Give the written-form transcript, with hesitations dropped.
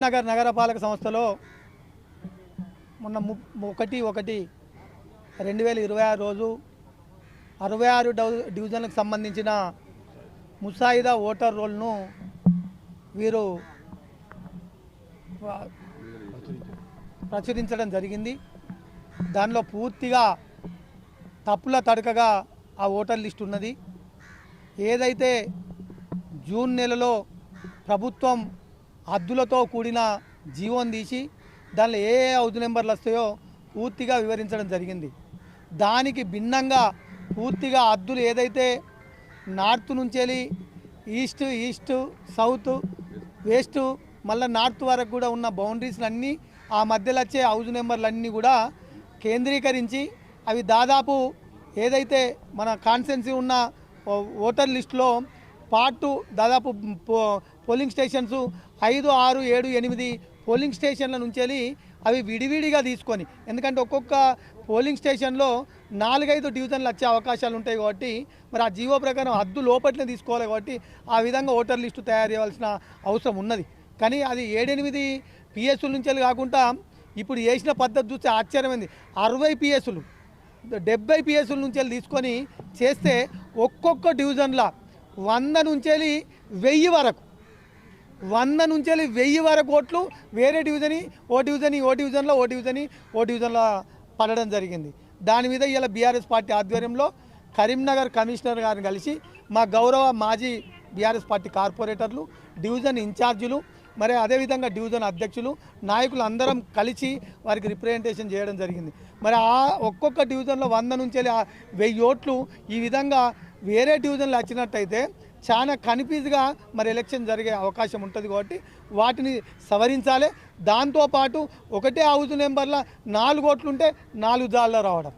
నగరపాలక సంస్థలో మొన్న 1/1/2026 రోజు 66 డివిజన్లకు సంబంధించిన ముసాయిదా ఓటర్ రోల్ను వీరు ప్రచురించడం జరిగింది. దానిలో పూర్తిగా తప్పుల తడకగా ఆ ఓటర్ లిస్ట్ ఉన్నది. ఏదైతే జూన్ నెలలో ప్రభుత్వం హద్దులతో కూడిన జీవోని తీసి దానిలో ఏ హౌస్ నెంబర్లు వస్తాయో పూర్తిగా వివరించడం జరిగింది. దానికి భిన్నంగా పూర్తిగా హద్దులు ఏదైతే నార్త్ నుంచి వెళ్ళి ఈస్ట్ సౌత్ వెస్ట్ మళ్ళీ నార్త్ వరకు కూడా ఉన్న బౌండరీస్లు అన్నీ ఆ మధ్యలో వచ్చే హౌస్ నెంబర్లు అన్నీ కూడా కేంద్రీకరించి అవి దాదాపు ఏదైతే మన కాన్స్టెన్సీ ఉన్న ఓటర్ లిస్టులో పార్ట్ దాదాపు పోలింగ్ స్టేషన్స్ 5, 6, 7, 8 పోలింగ్ స్టేషన్ల నుంచి వెళ్ళి అవి విడివిడిగా తీసుకొని, ఎందుకంటే ఒక్కొక్క పోలింగ్ స్టేషన్లో 4-5 డివిజన్లు వచ్చే అవకాశాలు ఉంటాయి కాబట్టి మరి ఆ జీవో ప్రకారం హద్దు లోపట్లే తీసుకోవాలి కాబట్టి ఆ విధంగా ఓటర్ లిస్టు తయారు చేయవలసిన అవసరం ఉన్నది. కానీ అది 7-8 పిఎస్ల నుంచి వెళ్ళి కాకుండా ఇప్పుడు చేసిన పద్ధతి చూస్తే ఆశ్చర్యమైంది. 60 పిఎస్లు 70 పిఎస్ల నుంచి వెళ్ళి తీసుకొని చేస్తే ఒక్కొక్క డివిజన్ల 100 నుంచి వెళ్ళి 1000 వరకు 100 నుంచి వెళ్ళి 1000 వరకు ఓట్లు వేరే ఓ డివిజన్లో పడడం జరిగింది. దాని మీద ఇలా బీఆర్ఎస్ పార్టీ ఆధ్వర్యంలో కరీంనగర్ కమిషనర్ గారిని కలిసి మా గౌరవ మాజీ బీఆర్ఎస్ పార్టీ కార్పొరేటర్లు, డివిజన్ ఇన్ఛార్జీలు, మరి అదేవిధంగా డివిజన్ అధ్యక్షులు, నాయకులు అందరం కలిసి వారికి రిప్రజెంటేషన్ చేయడం జరిగింది. మరి ఆ ఒక్కొక్క డివిజన్లో 100 నుంచి వెళ్ళి 1000 ఓట్లు ఈ విధంగా వేరే డివిజన్లు వచ్చినట్టయితే చాలా కన్ఫ్యూజ్గా మరి ఎలక్షన్ జరిగే అవకాశం ఉంటుంది కాబట్టి వాటిని సవరించాలి. దాంతోపాటు ఒకటే హౌస్ నెంబర్లో 4 ఓట్లుంటే 4 జాల్లో రావడం,